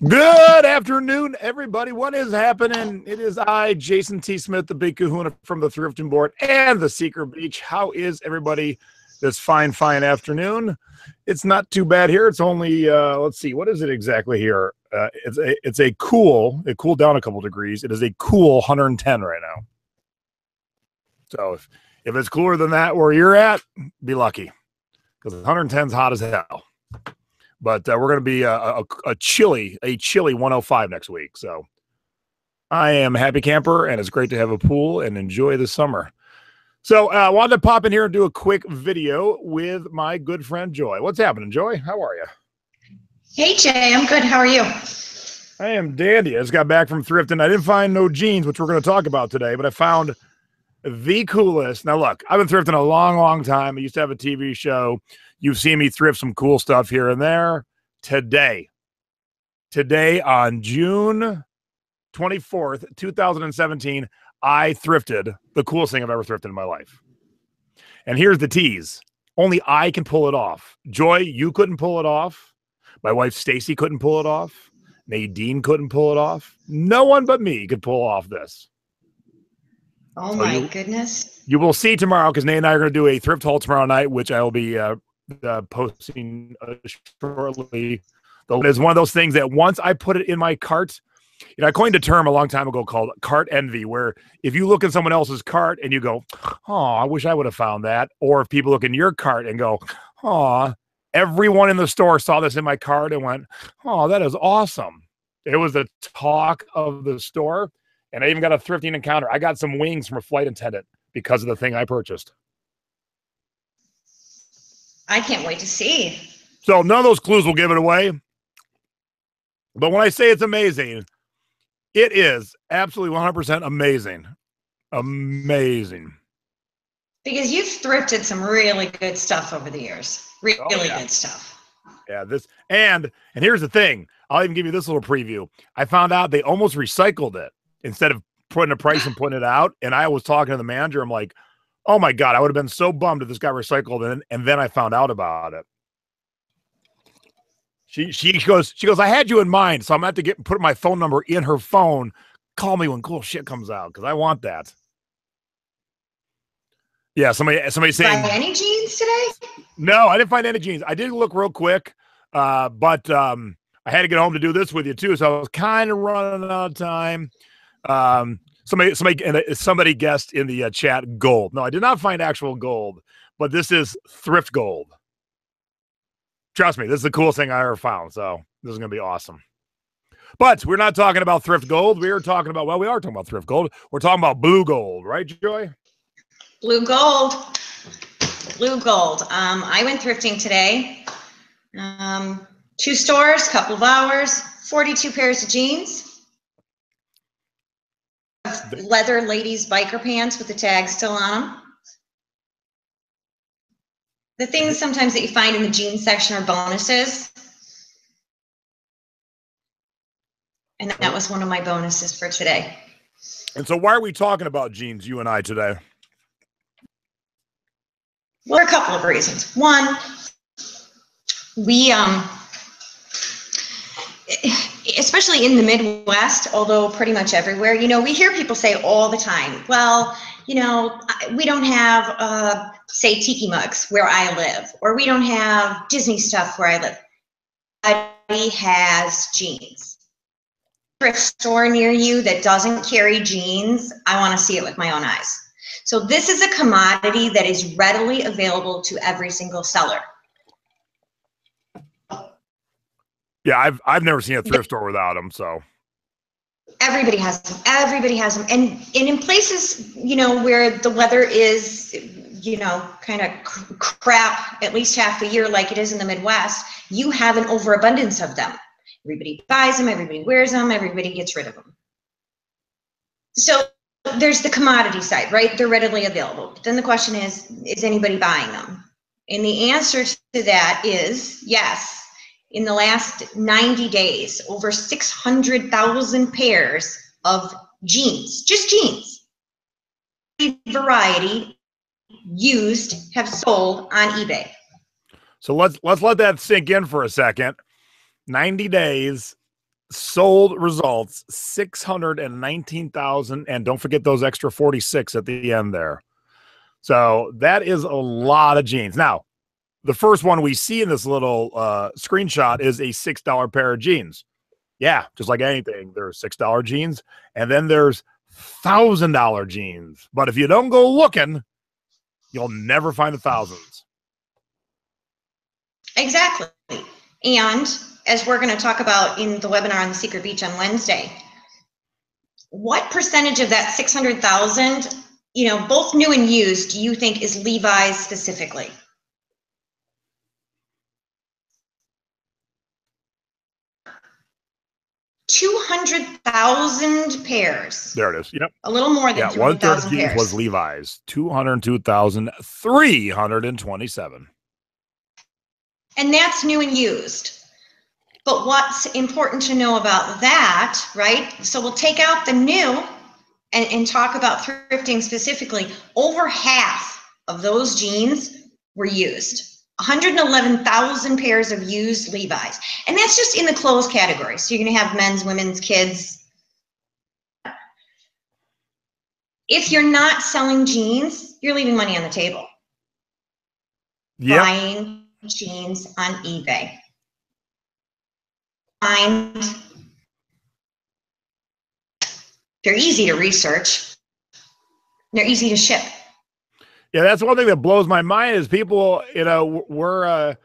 Good afternoon, everybody. What is happening? It is I, Jason T. Smith, the Big Kahuna from the Thrifting Board and the Secret Beach. How is everybody this fine afternoon? It's not too bad here. It's only, let's see, what is it exactly here? It's a cool, it cooled down a couple degrees. It is a cool 110 right now. So if it's cooler than that where you're at, be lucky because 110 is hot as hell. But we're going to be a chilly 105 next week. So I am a happy camper, and it's great to have a pool and enjoy the summer. So I wanted to pop in here and do a quick video with my good friend, Joy. What's happening, Joy? How are you? Hey, Jay. I'm good. How are you? I am dandy. I just got back from thrifting. I didn't find no jeans, which we're going to talk about today, but I found the coolest. Now, look, I've been thrifting a long time. I used to have a TV show. You've seen me thrift some cool stuff here and there. Today on June 24th, 2017, I thrifted the coolest thing I've ever thrifted in my life. And here's the tease. Only I can pull it off. Joy, you couldn't pull it off. My wife, Stacy, couldn't pull it off. Nadine couldn't pull it off. No one but me could pull off this. Oh, so my goodness. You will see tomorrow because Nate and I are going to do a thrift haul tomorrow night, which I will be posting shortly. It's one of those things that once I put it in my cart, I coined a term a long time ago called cart envy, where if you look in someone else's cart and you go, oh, I wish I would have found that. Or if people look in your cart and go, oh, everyone in the store saw this in my cart and went, oh, that is awesome. It was the talk of the store. And I even got a thrifting encounter. I got some wings from a flight attendant because of the thing I purchased. I can't wait to see. So none of those clues will give it away. But when I say it's amazing, it is absolutely 100% amazing. Amazing. Because you've thrifted some really good stuff over the years. Really good stuff. Yeah, and here's the thing. I'll even give you this little preview. I found out they almost recycled it instead of putting a price and putting it out. And I was talking to the manager. I'm like, oh my God, I would have been so bummed if this got recycled. And then I found out about it. She goes, I had you in mind. So I'm going to have to put my phone number in her phone. Call me when cool shit comes out. Cause I want that. Yeah. Somebody saying, buy any jeans today? No, I didn't find any jeans. I did look real quick. But I had to get home to do this with you too. So I was kind of running out of time. Somebody guessed in the chat gold. No, I did not find actual gold, but this is thrift gold. Trust me, this is the coolest thing I ever found. So this is going to be awesome. But we're not talking about thrift gold. We are talking about, we are talking about thrift gold. We're talking about blue gold, right, Joy? Blue gold. Blue gold. I went thrifting today. 2 stores, couple of hours, 42 pairs of jeans. Leather ladies biker pants with the tag still on them. The things sometimes that you find in the jeans section are bonuses. And that was one of my bonuses for today. And so why are we talking about jeans, you and I, today? Well, a couple of reasons. One, we, especially in the Midwest, although pretty much everywhere, we hear people say all the time, well, we don't have, say, tiki mugs where I live, or we don't have Disney stuff where I live. Everybody has jeans. Thrift store near you that doesn't carry jeans, I want to see it with my own eyes. So this is a commodity that is readily available to every single seller. Yeah, I've never seen a thrift store without them, so. Everybody has them. Everybody has them. And in places, where the weather is, kind of crap at least half the year like it is in the Midwest, you have an overabundance of them. Everybody buys them, everybody wears them, everybody gets rid of them. So there's the commodity side, right? They're readily available. But then the question is anybody buying them? And the answer to that is yes. In the last 90 days, over 600,000 pairs of jeans, just jeans, variety used, have sold on eBay. So let's let that sink in for a second. 90 days, sold results 619,000, and don't forget those extra 46 at the end there. So that is a lot of jeans. Now, the first one we see in this little screenshot is a $6 pair of jeans. Yeah, just like anything, there's $6 jeans, and then there's $1,000 jeans. But if you don't go looking, you'll never find the thousands. Exactly. And as we're going to talk about in the webinar on the Secret Beach on Wednesday, what percentage of that 600,000, both new and used, do you think is Levi's specifically? $200,000 pairs. There it is. Yep. A little more than 200,000 jeans pairs. Was Levi's. 202,327. And that's new and used. But what's important to know about that, right? So we'll take out the new and talk about thrifting specifically. Over half of those jeans were used. 111,000 pairs of used Levi's. And that's just in the clothes category. So you're going to have men's, women's, kids. If you're not selling jeans, you're leaving money on the table. Yep. Buying jeans on eBay. They're easy to research. They're easy to ship. Yeah, that's one thing that blows my mind is people, you're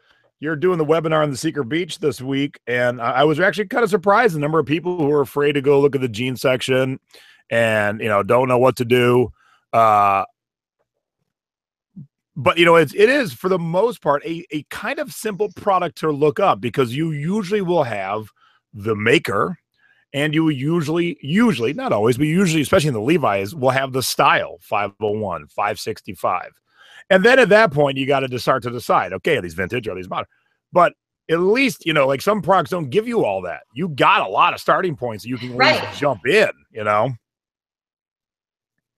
doing the webinar on the Secret Beach this week, and I was actually kind of surprised the number of people who are afraid to go look at the jean section and, don't know what to do. But, it is, for the most part, a kind of simple product to look up because you usually will have the maker, and you usually, not always, but usually, especially in the Levi's, will have the style, 501, 565. And then at that point, you got to start to decide, okay, are these vintage or are these modern? But at least, like some products don't give you all that. You got a lot of starting points you can at least jump in,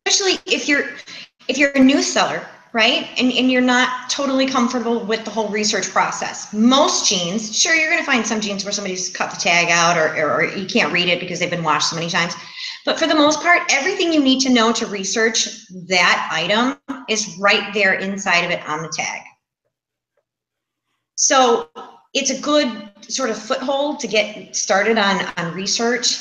Especially if you're a new seller, right? And you're not totally comfortable with the whole research process. Most jeans, sure, you're going to find some jeans where somebody's cut the tag out or you can't read it because they've been washed so many times. But for the most part, everything you need to know to research that item is right there inside of it on the tag. So it's a good sort of foothold to get started on research.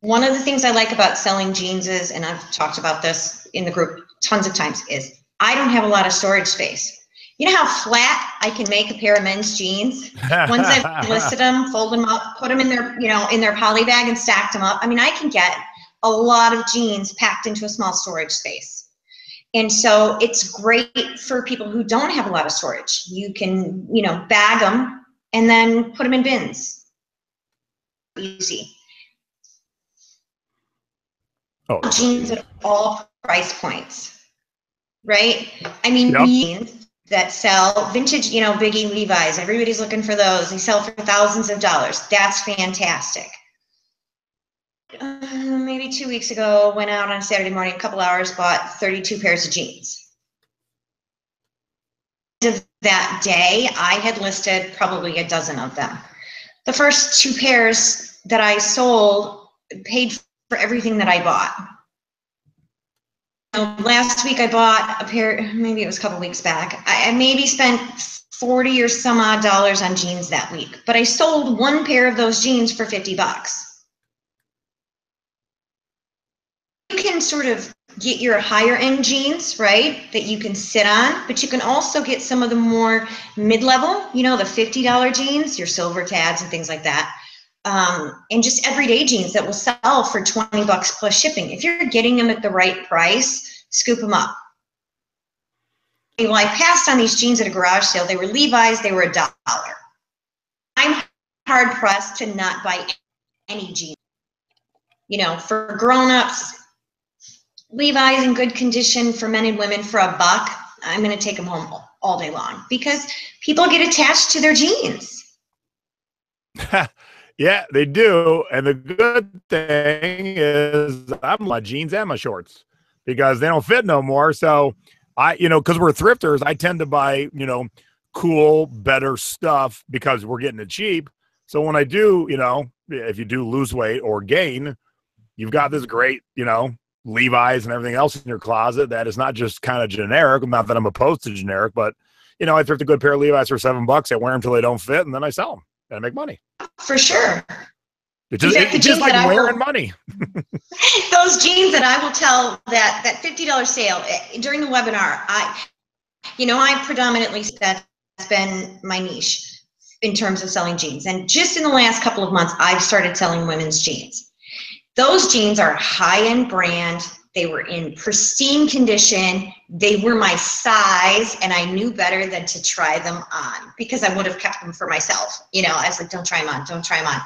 One of the things I like about selling jeans is, and I've talked about this in the group tons of times, is I don't have a lot of storage space. You know how flat I can make a pair of men's jeans? Once I've listed them, fold them up, put them in their, in their poly bag and stacked them up. I mean, I can get a lot of jeans packed into a small storage space. And so it's great for people who don't have a lot of storage. You can, bag them and then put them in bins. Easy. Oh, jeans at all price points, right? I mean, jeans that sell vintage, Biggie Levi's, everybody's looking for those. They sell for thousands of dollars. That's fantastic. Maybe 2 weeks ago, went out on a Saturday morning, a couple hours, bought 32 pairs of jeans. That day, I had listed probably a dozen of them. The first 2 pairs that I sold paid for everything that I bought. Last week I bought a pair, maybe it was a couple weeks back. I maybe spent 40 or some odd dollars on jeans that week, but I sold 1 pair of those jeans for 50 bucks. You can sort of get your higher end jeans, right, that you can sit on, but you can also get some of the more mid-level, the $50 jeans, your silver tags and things like that. And just everyday jeans that will sell for 20 bucks plus shipping. If you're getting them at the right price, scoop them up. Well, I passed on these jeans at a garage sale. They were Levi's, they were $1. I'm hard pressed to not buy any jeans. For grown-ups, Levi's in good condition for men and women for $1. I'm going to take them home all day long because people get attached to their jeans. Yeah, they do. And the good thing is I'm my jeans and my shorts because they don't fit no more. So because we're thrifters, I tend to buy, cool, better stuff because we're getting it cheap. So when I do, if you do lose weight or gain, you've got this great, Levi's and everything else in your closet that is not just kind of generic. Not that I'm opposed to generic, but I thrift a good pair of Levi's for $7. I wear them till they don't fit, and then I sell them and I make money. For sure. It's just like wearing money. Those jeans that I will tell that $50 sale during the webinar, I predominantly, that's been my niche in terms of selling jeans. And just in the last couple of months, I've started selling women's jeans. Those jeans are high-end brand. They were in pristine condition. They were my size, and I knew better than to try them on because I would have kept them for myself. I was like, don't try them on, don't try them on.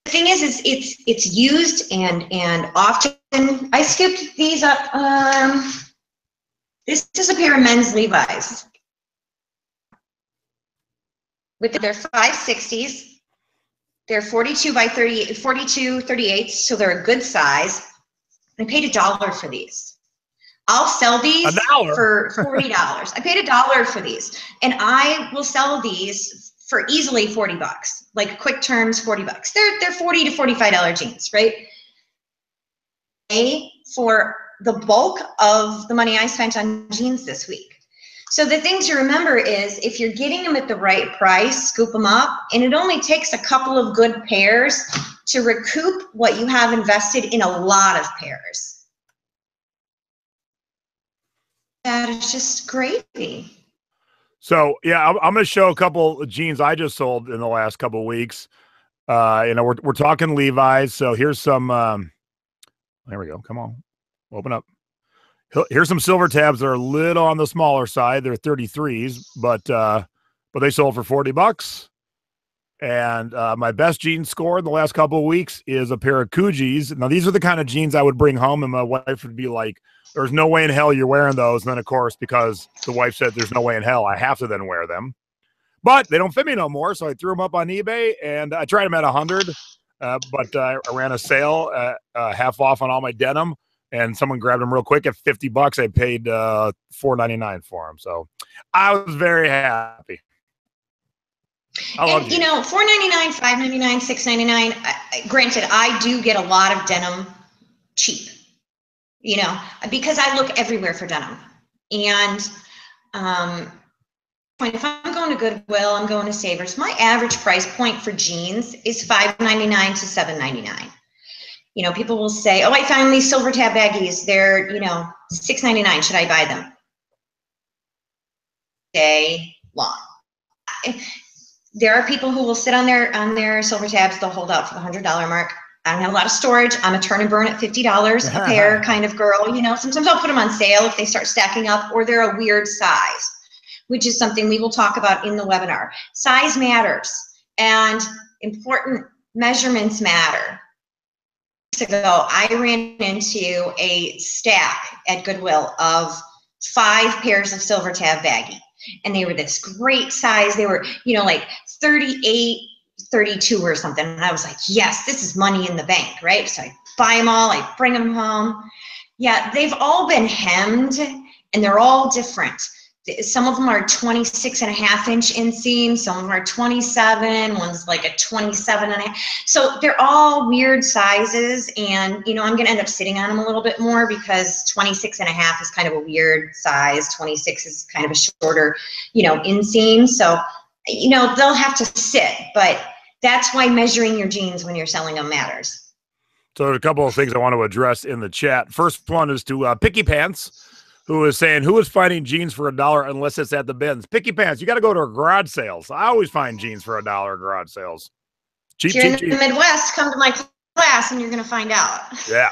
The thing is it's used and often. I skipped these up. This is a pair of men's Levi's. With their 560s. They're 42 by 30, 42 38, so they're a good size. I paid $1 for these. I'll sell these for $40. I paid $1 for these, and I will sell these for easily $40. Like quick turns, $40. They're $40 to $45 jeans, right? For the bulk of the money I spent on jeans this week. So the thing to remember is if you're getting them at the right price, scoop them up, and it only takes a couple of good pairs to recoup what you have invested in a lot of pairs. That is just crazy. So yeah, I'm going to show a couple of jeans I just sold in the last couple of weeks. We're talking Levi's. So here's some. There we go. Come on, open up. Here's some silver tabs that are a little on the smaller side. They're 33s, but they sold for $40. And my best jean score in the last couple of weeks is a pair of Coogis. Now, these are the kind of jeans I would bring home, and my wife would be like, there's no way in hell you're wearing those. And then, of course, because the wife said there's no way in hell, I have to then wear them. But they don't fit me no more, so I threw them up on eBay, and I tried them at 100, but I ran a sale, half off on all my denim. And someone grabbed them real quick at $50. I paid $4.99 for them. So I was very happy. And $4.99, $5.99, $6.99. Granted, I do get a lot of denim cheap, because I look everywhere for denim. And if I'm going to Goodwill, I'm going to Savers. My average price point for jeans is $5.99 to $7.99. People will say, oh, I found these silver tab baggies. They're, $6.99. Should I buy them? Day long. There are people who will sit on their silver tabs. They'll hold out for the $100 mark. I don't have a lot of storage. I'm a turn and burn at $50 a pair kind of girl. Sometimes I'll put them on sale if they start stacking up, or they're a weird size, which is something we will talk about in the webinar. Size matters, and important measurements matter. Ago, I ran into a stack at Goodwill of 5 pairs of silver tab baggy, and they were this great size. They were, like 38, 32 or something. And I was like, yes, this is money in the bank, right? So I buy them all, I bring them home. Yeah, they've all been hemmed, and they're all different. Some of them are 26.5-inch inseam, some of them are 27, one's like a 27.5. So they're all weird sizes, and I'm going to end up sitting on them a little bit more because 26.5 is kind of a weird size. 26 is kind of a shorter, inseam. So, they'll have to sit, but that's why measuring your jeans when you're selling them matters. So there's a couple of things I want to address in the chat. First one is to Picky Pants, who is saying, who is finding jeans for $1 unless it's at the bins? Picky Pants, you got to go to garage sales. I always find jeans for $1 at garage sales. Cheap, if you're cheap, in the Midwest, come to my class and you're going to find out. Yeah.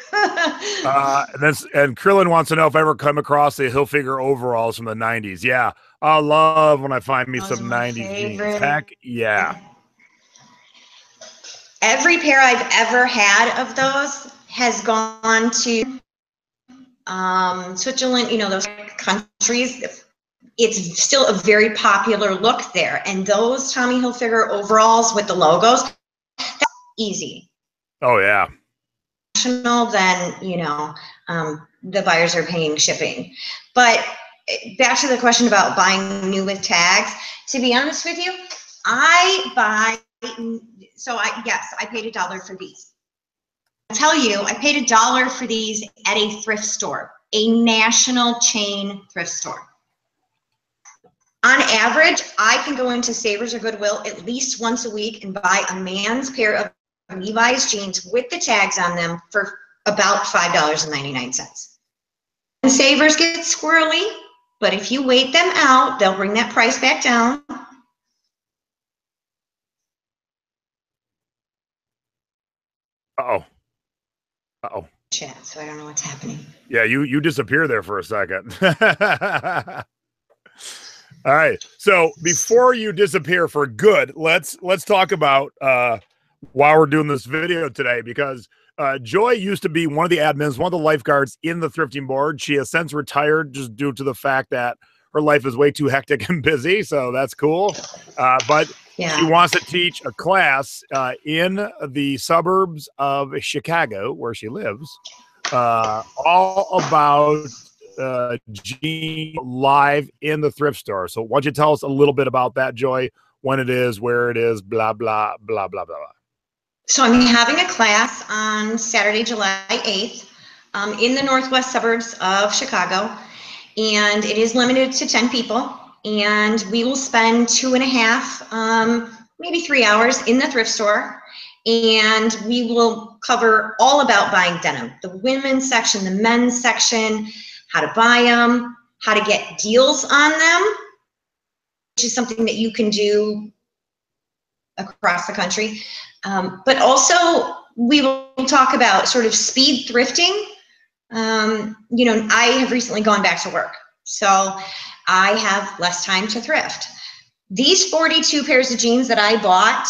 And Krillin wants to know if I ever come across the Hilfiger overalls from the 90s. Yeah. I love when I find me some 90s jeans. Heck yeah. Every pair I've ever had of those has gone to Switzerland, those countries. It's still a very popular look there. And those Tommy Hilfiger overalls with the logos, that's easy. Oh, yeah. National, then, the buyers are paying shipping. But back to the question about buying new with tags, to be honest with you, Yes, I paid $1 for these. I tell you, I paid $1 for these at a thrift store, a national chain thrift store. On average, I can go into Savers or Goodwill at least once a week and buy a man's pair of Levi's jeans with the tags on them for about $5.99. And Savers get squirrely, but if you wait them out, they'll bring that price back down. Uh-oh. Uh-oh. Chat, so I don't know what's happening. Yeah, you disappear there for a second. All right. So before you disappear for good, let's talk about why we're doing this video today, because Joy used to be one of the admins, one of the lifeguards in the thrifting board. She has since retired just due to the fact that her life is way too hectic and busy. So that's cool. But yeah, she wants to teach a class in the suburbs of Chicago, where she lives, all about jeans live in the thrift store. So why don't you tell us a little bit about that, Joy, when it is, where it is, blah, blah, blah, blah, blah. So I'm having a class on Saturday, July 8th in the northwest suburbs of Chicago, and it is limited to 10 people, and we will spend 2.5, maybe 3 hours in the thrift store, and we will cover all about buying denim, the women's section, the men's section, how to buy them, how to get deals on them, which is something that you can do across the country. But also we will talk about sort of speed thrifting. You know, I have recently gone back to work, so I have less time to thrift. These 42 pairs of jeans that I bought,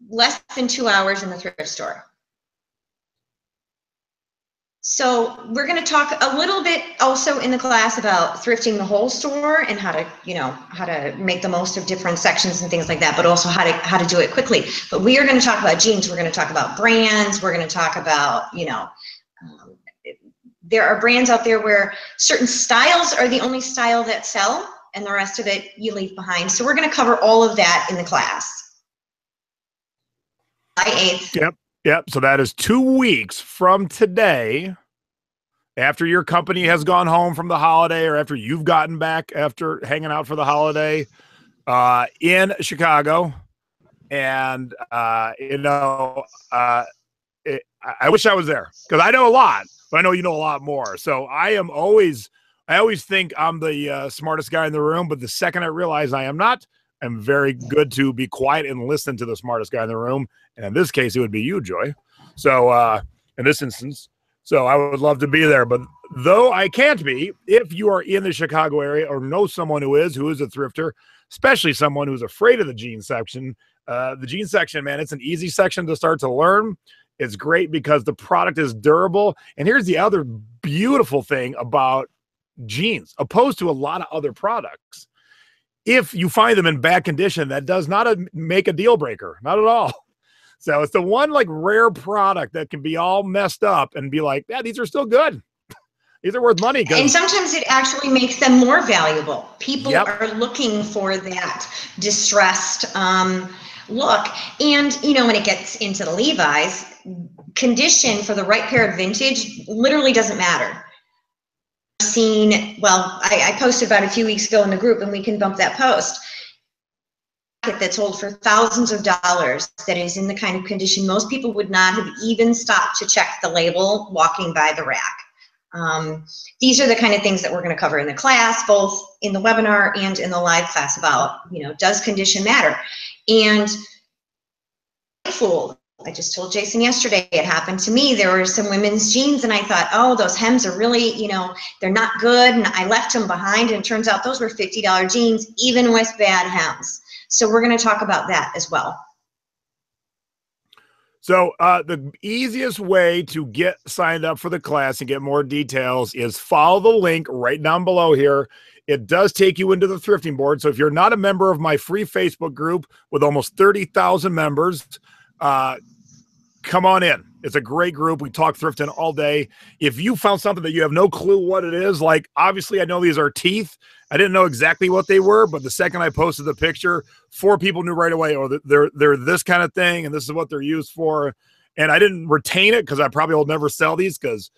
less than 2 hours in the thrift store. So we're going to talk a little bit also in the class about thrifting the whole store and how to, you know, how to make the most of different sections and things like that, but also how to do it quickly. But we are going to talk about jeans. We're going to talk about brands. We're going to talk about, you know, there are brands out there where certain styles are the only style that sell, and the rest of it you leave behind. So we're going to cover all of that in the class. July 8th. Yep. So that is 2 weeks from today, after your company has gone home from the holiday, or after you've gotten back after hanging out for the holiday in Chicago. And, you know, I wish I was there, because I know a lot, but I know you know a lot more. So I always think I'm the smartest guy in the room, but the second I realize I am not, I'm very good to be quiet and listen to the smartest guy in the room. And in this case, it would be you, Joy. So in this instance, so I would love to be there. But though I can't be, if you are in the Chicago area or know someone who is a thrifter, especially someone who's afraid of the jeans section, man, it's an easy section to start to learn. It's great because the product is durable. And here's the other beautiful thing about jeans, opposed to a lot of other products. If you find them in bad condition, that does not make a deal breaker, not at all. So it's the one like rare product that can be all messed up and be like, yeah, these are still good. These are worth money. And sometimes it actually makes them more valuable. People Yep. are looking for that distressed look. And, you know, when it gets into the Levi's, condition for the right pair of vintage literally doesn't matter. I posted about a few weeks ago in the group, and we can bump that post, that's sold for thousands of dollars, that is in the kind of condition most people would not have even stopped to check the label walking by the rack. These are the kind of things that we're going to cover in the class, both in the webinar and in the live class, about, you know, does condition matter? And I just told Jason yesterday, it happened to me. There were some women's jeans, and I thought, oh, those hems are really, you know, they're not good. And I left them behind, and it turns out those were $50 jeans, even with bad hems. So we're going to talk about that as well. So the easiest way to get signed up for the class and get more details is follow the link right down below here. It does take you into the thrifting board. So if you're not a member of my free Facebook group with almost 30,000 members, come on in. It's a great group. We talk thrifting all day. If you found something that you have no clue what it is, like obviously I know these are teeth. I didn't know exactly what they were, but the second I posted the picture, 4 people knew right away, oh, they're this kind of thing, and this is what they're used for. And I didn't retain it because I probably will never sell these because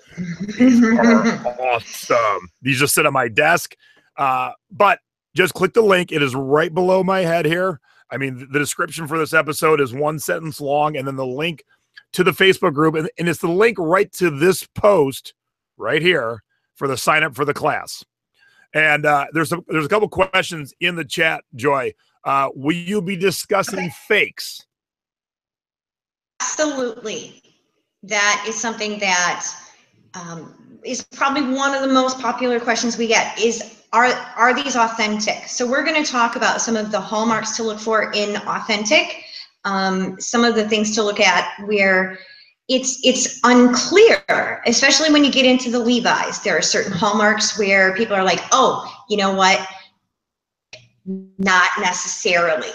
these are awesome. These just sit on my desk. But just click the link. It is right below my head here. I mean, the description for this episode is 1 sentence long, and then the link to the Facebook group, and it's the link right to this post right here for the sign up for the class. And there's a couple questions in the chat, Joy. Will you be discussing fakes? Absolutely. That is something that is probably one of the most popular questions we get is, are these authentic? So we're going to talk about some of the hallmarks to look for in authentic, some of the things to look at where it's unclear, especially when you get into the Levi's. There are certain hallmarks where people are like, oh, you know what? Not necessarily.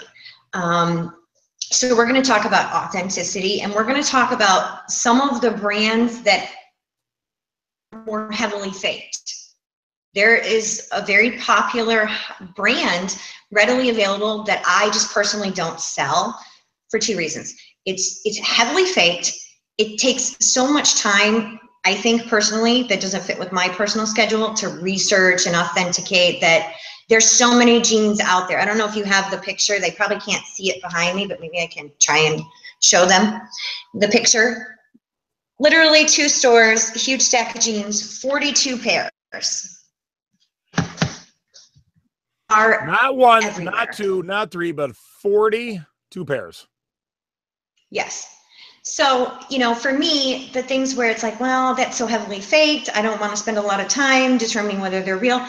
So we're going to talk about authenticity, and we're going to talk about some of the brands that are more heavily faked. There is a very popular brand readily available that I just personally don't sell for 2 reasons. It's heavily faked. It takes so much time, I think personally, that doesn't fit with my personal schedule to research and authenticate that. There's so many jeans out there. I don't know if you have the picture. They probably can't see it behind me, but maybe I can try and show them the picture. Literally 2 stores, huge stack of jeans, 42 pairs. Are not 1, everywhere. not 2, not 3, but 42 pairs. Yes. So, you know, for me, the things where it's like, well, that's so heavily faked, I don't want to spend a lot of time determining whether they're real.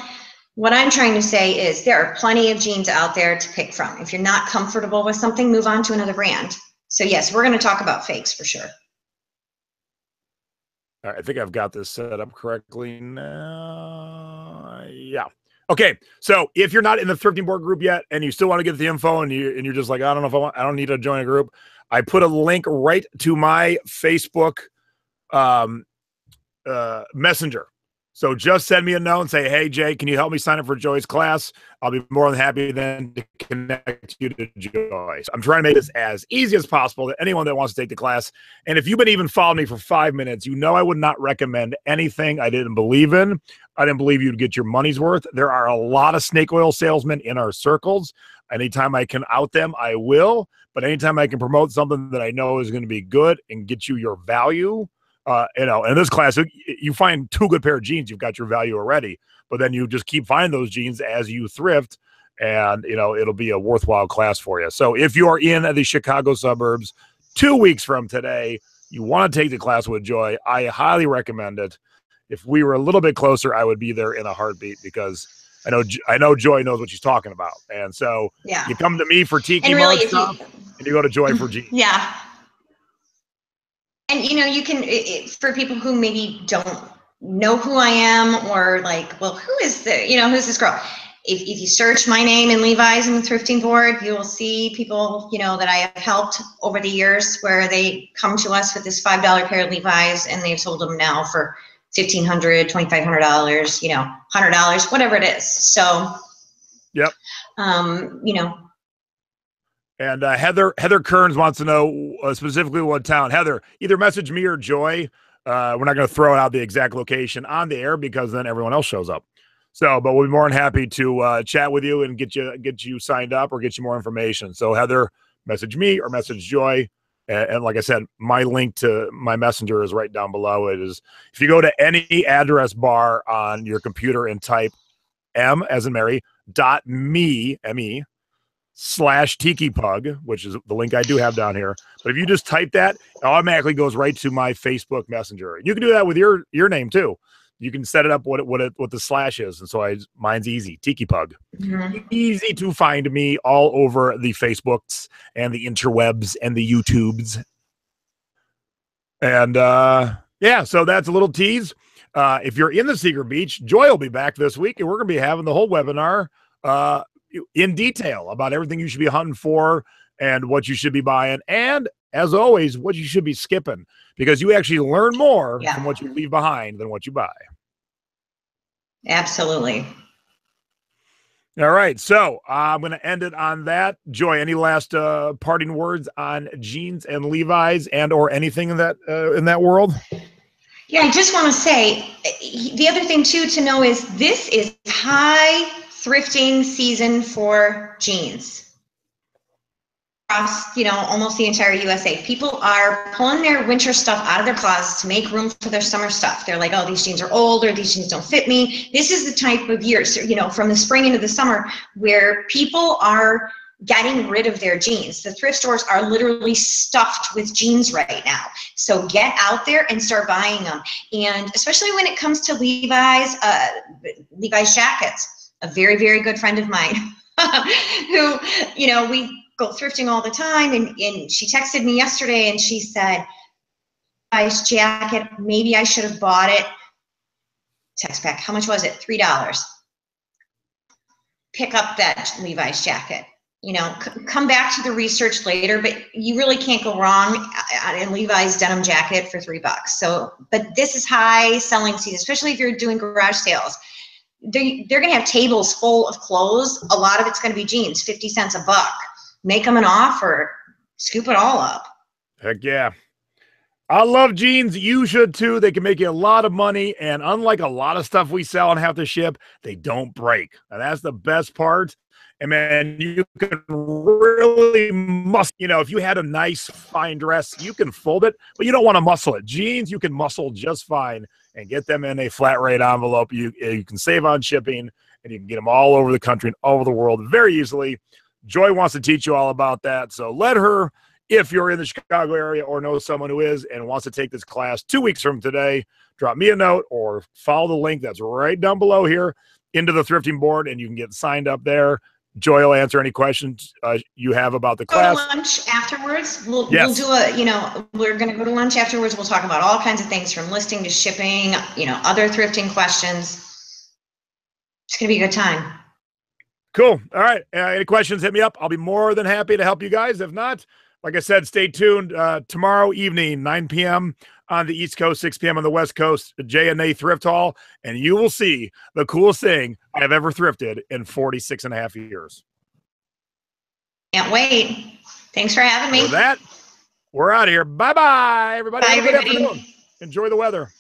What I'm trying to say is there are plenty of jeans out there to pick from. If you're not comfortable with something, move on to another brand. So yes, we're going to talk about fakes for sure. All right, I think I've got this set up correctly now. Yeah. Okay. So if you're not in the thrifting board group yet and you still want to get the info and you're just like, I don't know if I don't need to join a group, I put a link right to my Facebook Messenger. So just send me a note and say, hey, Jay, can you help me sign up for Joy's class? I'll be more than happy then to connect you to Joy. So I'm trying to make this as easy as possible to anyone that wants to take the class. And if you've been even following me for 5 minutes, you know I would not recommend anything I didn't believe in. I didn't believe you'd get your money's worth. There are a lot of snake oil salesmen in our circles. Anytime I can out them, I will. But anytime I can promote something that I know is going to be good and get you your value, you know, in this class, you find 2 good pair of jeans, you've got your value already. But then you just keep finding those jeans as you thrift, and you know it'll be a worthwhile class for you. So if you are in the Chicago suburbs 2 weeks from today, you want to take the class with Joy, I highly recommend it. If we were a little bit closer, I would be there in a heartbeat because I know Joy knows what she's talking about. And so yeah, you come to me for tiki and really, mug stuff, and you go to Joy for jeans. Yeah. And, you know, you can, for people who maybe don't know who I am or like, well, who's this girl? If you search my name in Levi's in the thrifting board, you will see people, you know, that I have helped over the years where they come to us with this $5 pair of Levi's and they've sold them now for $1,500, $2,500, you know, $100, whatever it is. So, yep. You know, and Heather Kearns wants to know specifically what town. Heather, either message me or Joy. We're not going to throw out the exact location on the air because then everyone else shows up. So, but we'll be more than happy to chat with you and get you signed up or get you more information. So Heather, message me or message Joy. And like I said, my link to my messenger is right down below. It is, if you go to any address bar on your computer and type M as in Mary .me, M-E, /Tiki Pug, which is the link I do have down here. But if you just type that, it automatically goes right to my Facebook Messenger. You can do that with your name too. You can set it up what the slash is, and so mine's easy. Tiki Pug, easy to find me all over the Facebooks and the interwebs and the YouTubes. And yeah, so that's a little tease. If you're in the Secret Beach, Joy will be back this week, and we're going to be having the whole webinar in detail about everything you should be hunting for and what you should be buying. And as always, what you should be skipping, because you actually learn more Yeah. from what you leave behind than what you buy. Absolutely. All right, so I'm going to end it on that. Joy, any last parting words on jeans and Levi's and or anything in that world? Yeah, I just want to say the other thing too to know is this is high thrifting season for jeans. Across, almost the entire USA. People are pulling their winter stuff out of their closets to make room for their summer stuff. They're like, oh, these jeans are old, or these jeans don't fit me. This is the type of year, from the spring into the summer, where people are getting rid of their jeans. The thrift stores are literally stuffed with jeans right now. So get out there and start buying them. And especially when it comes to Levi's jackets, a very, very good friend of mine who, we go thrifting all the time, and she texted me yesterday and she said, Levi's jacket, maybe I should have bought it. Text back, how much was it? $3. Pick up that Levi's jacket. Come back to the research later, but you really can't go wrong in Levi's denim jacket for $3. So, but this is high selling season, especially if you're doing garage sales. They're going to have tables full of clothes. A lot of it's going to be jeans, 50 cents a buck. Make them an offer, scoop it all up. Heck yeah. I love jeans. You should too. They can make you a lot of money. And unlike a lot of stuff we sell and have to ship, they don't break. And that's the best part. And man, you can really if you had a nice fine dress, you can fold it, but you don't want to muscle it. Jeans, you can muscle just fine and get them in a flat rate envelope. You can save on shipping, and you can get them all over the country and all over the world very easily. Joy wants to teach you all about that. So let her, if you're in the Chicago area or know someone who is and wants to take this class 2 weeks from today, drop me a note or follow the link that's right down below here into the thrifting board, and you can get signed up there. Joy will answer any questions you have about the class. Go to lunch afterwards. We'll Yes. do we're going to go to lunch afterwards. We'll talk about all kinds of things from listing to shipping, other thrifting questions. It's going to be a good time. Cool. All right. Any questions, hit me up. I'll be more than happy to help you guys. If not, like I said, stay tuned. Tomorrow evening, 9 p.m. on the East Coast, 6 p.m. on the West Coast, J&A Thrift Hall, and you will see the coolest thing I have ever thrifted in 46 and a half years. Can't wait. Thanks for having me. With that, we're out of here. Bye-bye, everybody. Bye, everybody. Enjoy the weather.